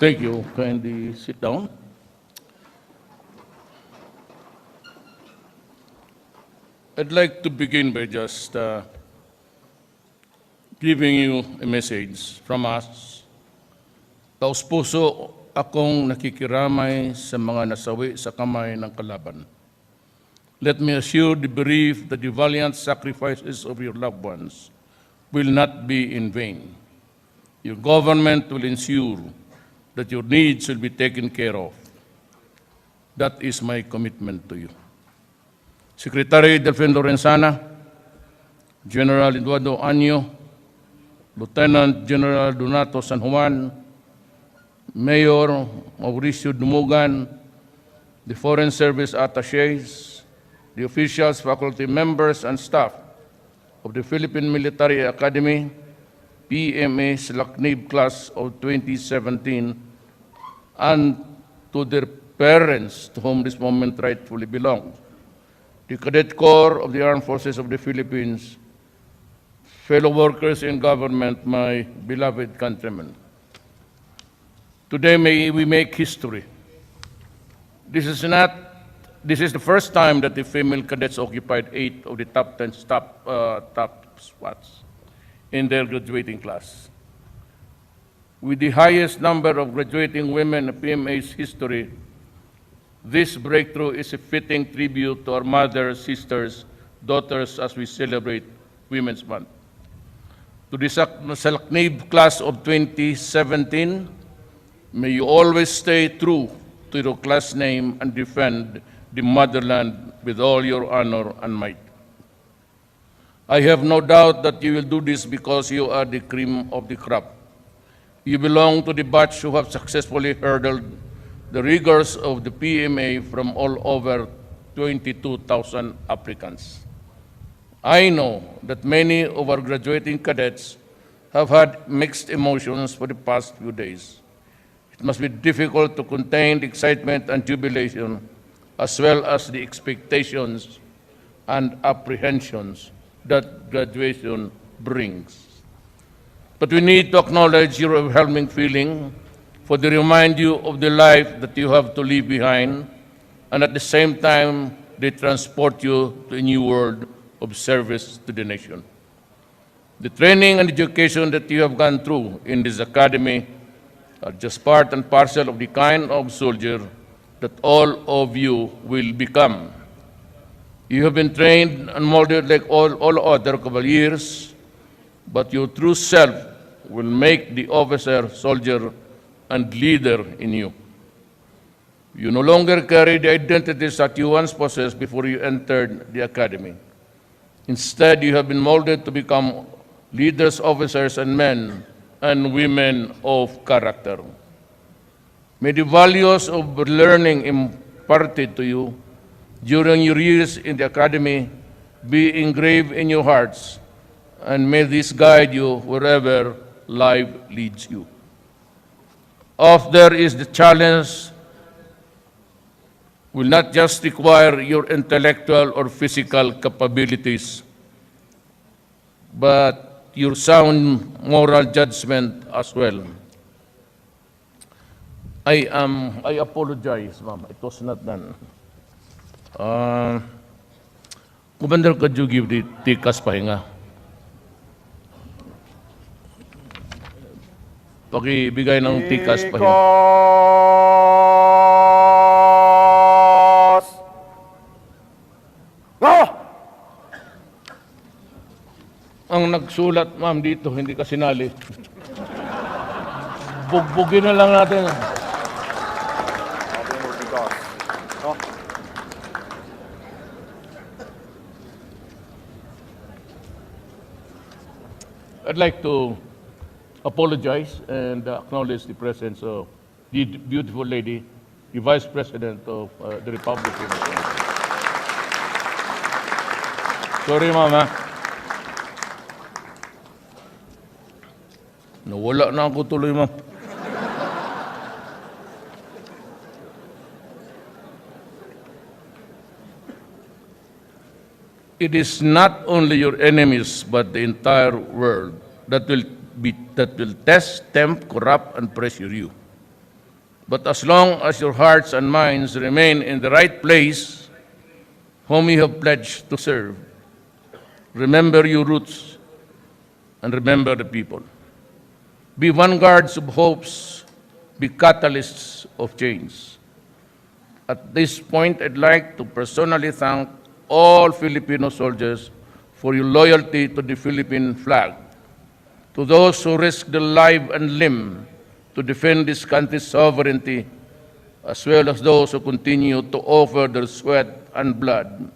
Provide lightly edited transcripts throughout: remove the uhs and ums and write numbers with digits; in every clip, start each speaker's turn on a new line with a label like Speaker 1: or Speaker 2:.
Speaker 1: Thank you. Kindly sit down. I'd like to begin by just giving you a message from us. Taos puso akong nakikiramay sa mga nasawi sa kamay ng kalaban. Let me assure the bereaved that the valiant sacrifices of your loved ones will not be in vain. Your government will ensure that your needs will be taken care of. That is my commitment to you. Secretary Delfin Lorenzana, General Eduardo Año, Lieutenant General Donato San Juan, Mayor Mauricio Dumugan, the Foreign Service Attachés, the officials, faculty members, and staff of the Philippine Military Academy, PMA Salaknib class of 2017, and to their parents to whom this moment rightfully belongs, the Cadet Corps of the Armed Forces of the Philippines, fellow workers in government, my beloved countrymen. Today we make history. This is the first time that the female cadets occupied 8 of the top 10 top spots in their graduating class. With the highest number of graduating women in PMA's history, this breakthrough is a fitting tribute to our mothers, sisters, daughters as we celebrate Women's Month. To the Salaknib class of 2017, may you always stay true to your class name and defend the motherland with all your honor and might. I have no doubt that you will do this because you are the cream of the crop. You belong to the batch who have successfully hurdled the rigors of the PMA from all over 22,000 applicants. I know that many of our graduating cadets have had mixed emotions for the past few days. It must be difficult to contain the excitement and jubilation, as well as the expectations and apprehensions that graduation brings. But we need to acknowledge your overwhelming feeling, for they remind you of the life that you have to leave behind, and at the same time, they transport you to a new world of service to the nation. The training and education that you have gone through in this academy are just part and parcel of the kind of soldier that all of you will become. You have been trained and molded like all other cavaliers, but your true self will make the officer, soldier, and leader in you. You no longer carry the identities that you once possessed before you entered the academy. Instead, you have been molded to become leaders, officers, and men and women of character. May the values of learning imparted to you during your years in the academy be engraved in your hearts, and may this guide you wherever life leads you. Off there is the challenge will not just require your intellectual or physical capabilities, but your sound moral judgment as well. I apologize, ma'am. It was not done. Commander, could you give the tikas pahinga? Pakibigay ng tikas pahinga. Ang nagsulat, ma'am, dito, hindi ka sinali. Bugbugin na lang natin. I'd like to apologize and acknowledge the presence of the beautiful lady, the Vice President of the Republic of Philippines. Sorry, Mama. Nawala na ako tuloy, Ma'am. It is not only your enemies, but the entire world that will test, tempt, corrupt, and pressure you. But as long as your hearts and minds remain in the right place, whom you have pledged to serve, remember your roots and remember the people. Be vanguards of hopes, be catalysts of change. At this point, I'd like to personally thank all Filipino soldiers for your loyalty to the Philippine flag, to those who risk their life and limb to defend this country's sovereignty, as well as those who continue to offer their sweat and blood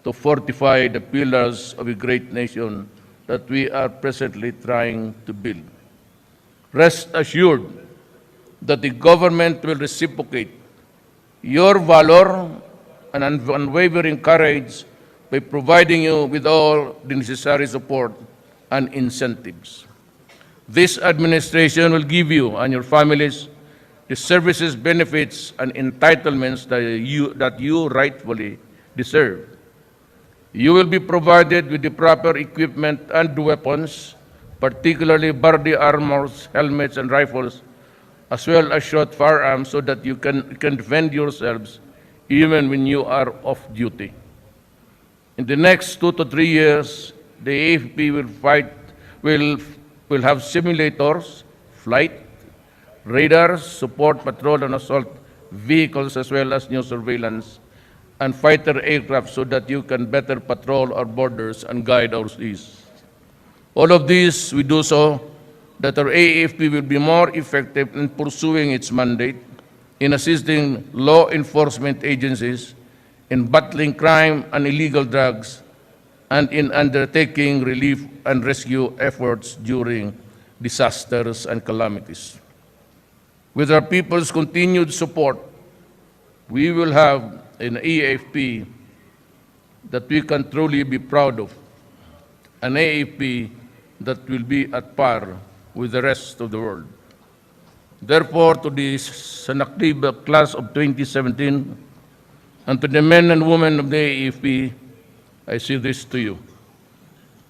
Speaker 1: to fortify the pillars of a great nation that we are presently trying to build. Rest assured that the government will reciprocate your valor and unwavering courage by providing you with all the necessary support and incentives. This administration will give you and your families the services, benefits, and entitlements that you rightfully deserve. You will be provided with the proper equipment and weapons, particularly body armors, helmets, and rifles, as well as short firearms so that you can defend yourselves even when you are off duty. In the next 2 to 3 years, the AFP will have simulators, flight, radars, support patrol and assault vehicles, as well as new surveillance and fighter aircraft so that you can better patrol our borders and guide our seas. All of this we do so that our AFP will be more effective in pursuing its mandate, in assisting law enforcement agencies, in battling crime and illegal drugs, and in undertaking relief and rescue efforts during disasters and calamities. With our people's continued support, we will have an AFP that we can truly be proud of, an AFP that will be at par with the rest of the world. Therefore, to the Salaknib class of 2017 and to the men and women of the AFP, I say this to you.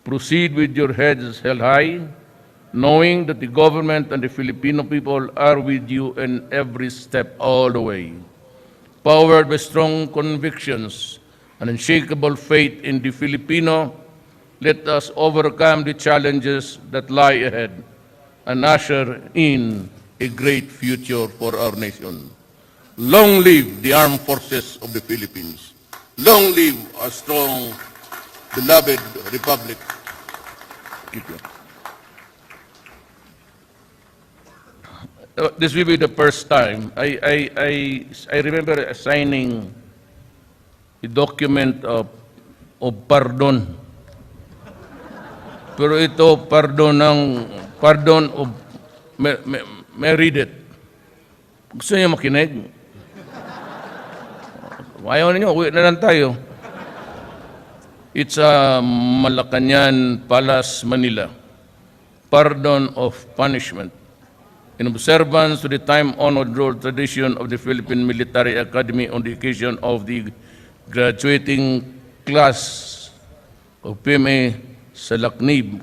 Speaker 1: Proceed with your heads held high, knowing that the government and the Filipino people are with you in every step all the way. Powered by strong convictions and unshakable faith in the Filipino, let us overcome the challenges that lie ahead and usher in a great future for our nation. Long live the armed forces of the Philippines. Long live our strong, beloved republic. Thank you. This will be the first time. I remember signing a document of pardon. Pero ito, pardon of, may read it. Gusto niyo makinig? Ayaw ninyo, uwi na lang tayo. It's a Malacanang Palace, Manila. Pardon of punishment. In observance to the time-honored rule tradition of the Philippine Military Academy on the occasion of the graduating class of PMA Salaknib,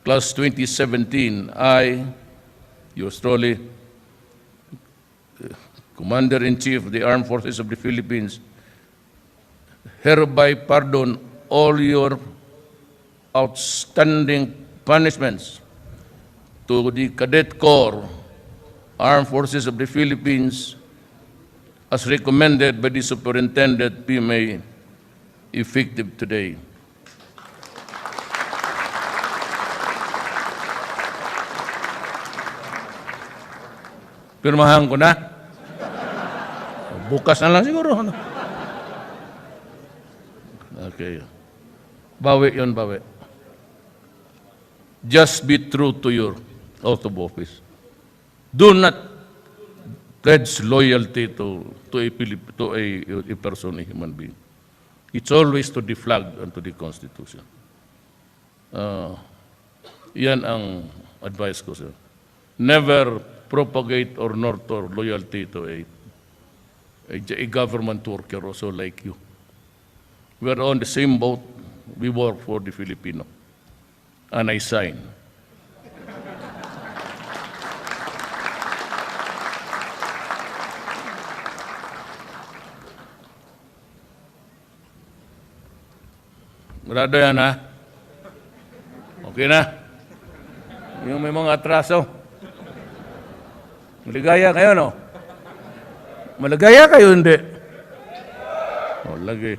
Speaker 1: class 2017, I, yours truly, Commander-in-Chief of the Armed Forces of the Philippines, hereby pardon all your outstanding punishments to the Cadet Corps, Armed Forces of the Philippines, as recommended by the Superintendent PMA, effective today. Pirmahan ko na. Bukas na lang siguro. Okay. Bawi yun, bawi. Just be true to your oath of office. Do not pledge loyalty to a person, a human being. It's always to the flag and to the Constitution. Yan ang advice ko, sir. Never propagate or nurture loyalty to a government worker also like you. We are on the same boat. We work for the Filipino. And I sign. Sigurado yan, ha? Okay na? Yung may mga atraso. Maligaya kayo, no? Maligaya kayo, hindi? O, lagi.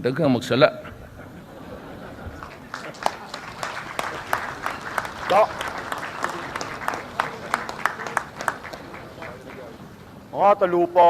Speaker 1: Daghang magsala.
Speaker 2: Mga talupa